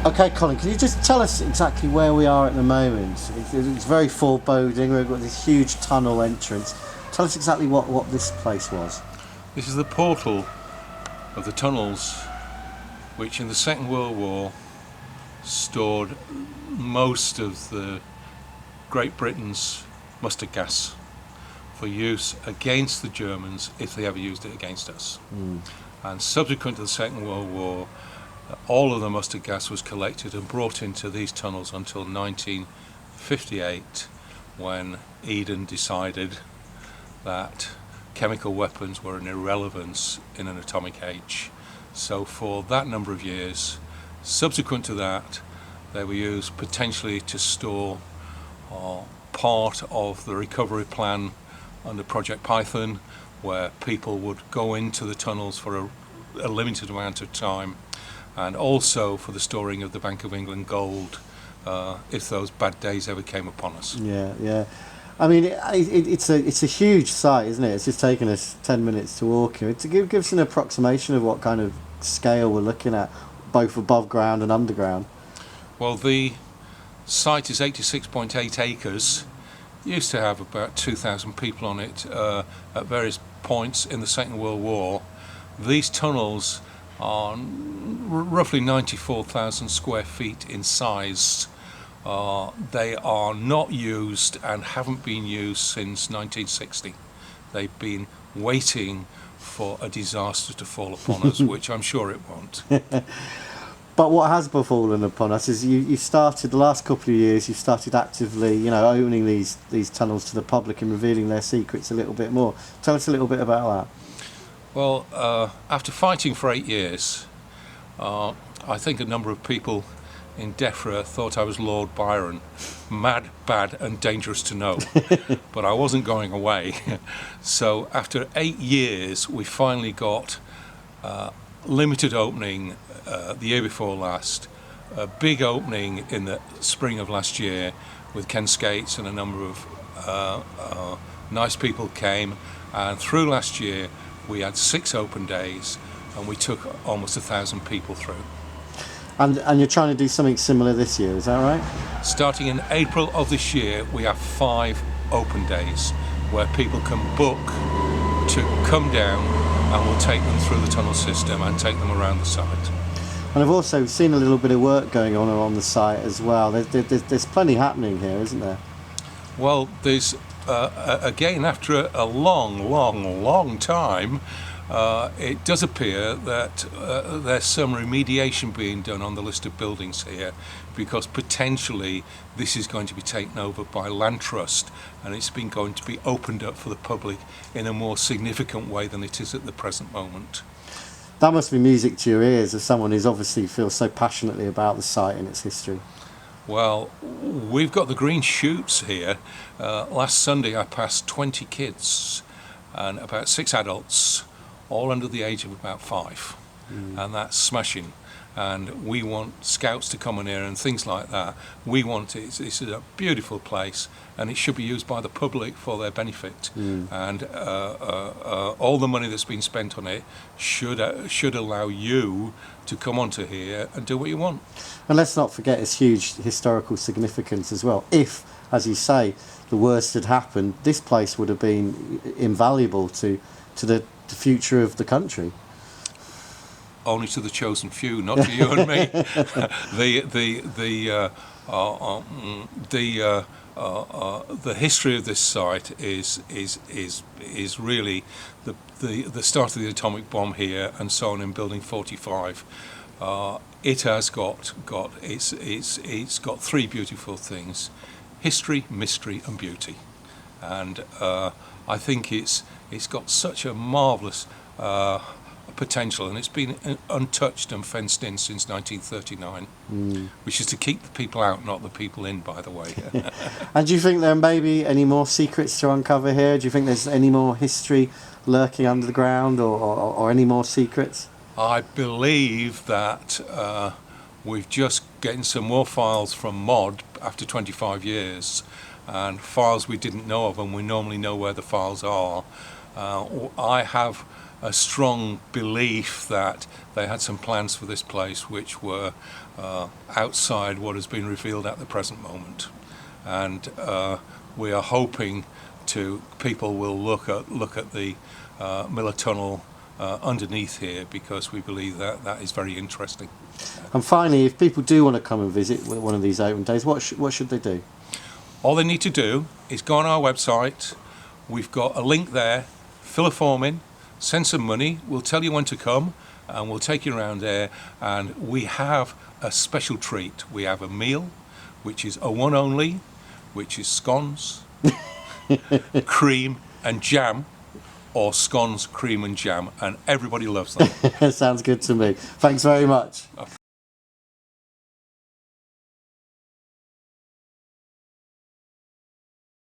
Okay, Colin, can you just tell us exactly where we are at the moment? It's very foreboding. We've got this huge tunnel entrance. Tell us exactly what this place was. This is the portal of the tunnels, which in the Second World War stored most of the Great Britain's mustard gas for use against the Germans if they ever used it against us. And subsequent to the Second World War, all of the mustard gas was collected and brought into these tunnels until 1958, when Eden decided that chemical weapons were an irrelevance in an atomic age. So for that number of years, subsequent to that, they were used potentially to store part of the recovery plan under Project Python, where people would go into the tunnels for a limited amount of time, and also for the storing of the Bank of England gold if those bad days ever came upon us. Yeah. I mean, it's a huge site, isn't it? It's just taken us 10 minutes to walk here. To give us an approximation of what kind of scale we're looking at, both above ground and underground. Well, the site is 86.8 acres. Used to have about 2,000 people on it at various points in the Second World War. These tunnels are roughly 94,000 square feet in size. They are not used and haven't been used since 1960. They've been waiting for a disaster to fall upon us, which I'm sure it won't. But what has befallen upon us is you started, the last couple of years, you've started actively, opening these tunnels to the public and revealing their secrets a little bit more. Tell us a little bit about that. Well, after fighting for 8 years, I think a number of people in Defra thought I was Lord Byron, mad, bad and dangerous to know. But I wasn't going away. So after 8 years, we finally got limited opening the year before last, a big opening in the spring of last year with Ken Skates, and a number of nice people came, and through last year we had 6 open days and we took almost 1,000 people through. And you're trying to do something similar this year, is that right? Starting in April of this year, we have 5 open days where people can book to come down, and we'll take them through the tunnel system and take them around the site. And I've also seen a little bit of work going on the site as well. There's plenty happening here, isn't there? Well, there's again, after a long time, it does appear that there's some remediation being done on the list of buildings here, because potentially this is going to be taken over by Land Trust, and it's been going to be opened up for the public in a more significant way than it is at the present moment. That must be music to your ears as someone who's obviously feels so passionately about the site and its history. Well, we've got the green shoots here. Last Sunday I passed 20 kids and about 6 adults, all under the age of about 5. And that's smashing. And we want scouts to come in here and things like that. We want it. This is a beautiful place, and it should be used by the public for their benefit. And all the money that's been spent on it should allow you to come onto here and do what you want. And let's not forget its huge historical significance as well. If, as you say, the worst had happened, this place would have been invaluable to the future of the country. Only to the chosen few, not to you and me. The history of this site is really the start of the atomic bomb here, and so on in Building 45. It has got 3 beautiful things: history, mystery, and beauty. And I think it's got such a marvellous potential, and it's been untouched and fenced in since 1939, which is to keep the people out, not the people in, by the way. And do you think there may be any more secrets to uncover here? Do you think there's any more history lurking under the ground, or any more secrets? I believe that we've just getting some more files from Mod after 25 years, and files we didn't know of, and we normally know where the files are. I have a strong belief that they had some plans for this place which were outside what has been revealed at the present moment, and we are hoping people will look at the Miller Tunnel underneath here, because we believe that is very interesting. And finally, if people do want to come and visit one of these open days, what should they do? All they need to do is go on our website. We've got a link there. Fill a form in, send some money. We'll tell you when to come, and we'll take you around there. And we have a special treat. We have a meal, which is a one only, which is scones, cream and jam, or scones, cream and jam, and everybody loves them. Sounds good to me. Thanks very much.